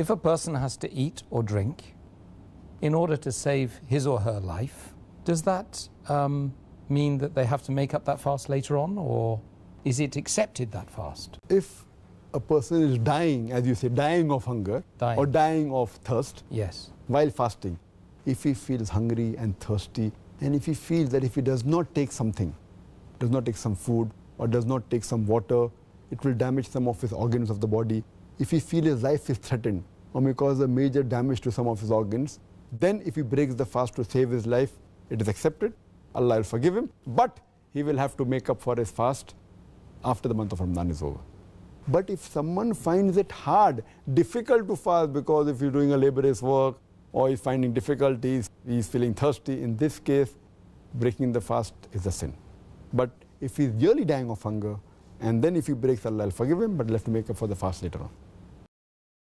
if a person has to eat or drink in order to save his or her life, does that mean that they have to make up that fast later on, or is it accepted, that fast? If a person is dying, as you say, dying of hunger or dying of thirst, yes, while fasting, if he feels hungry and thirsty, and if he feels that if he does not take something, does not take some food or does not take some water, it will damage some of his organs of the body. If he feels his life is threatened or may cause a major damage to some of his organs, then if he breaks the fast to save his life, it is accepted. Allah will forgive him, but he will have to make up for his fast after the month of Ramadan is over. But if someone finds it hard, difficult to fast, because if he's doing a laborious work or he's finding difficulties, he's feeling thirsty, in this case, breaking the fast is a sin. But if he's really dying of hunger, and then if he breaks, Allah will forgive him, but he'll have to make up for the fast later on.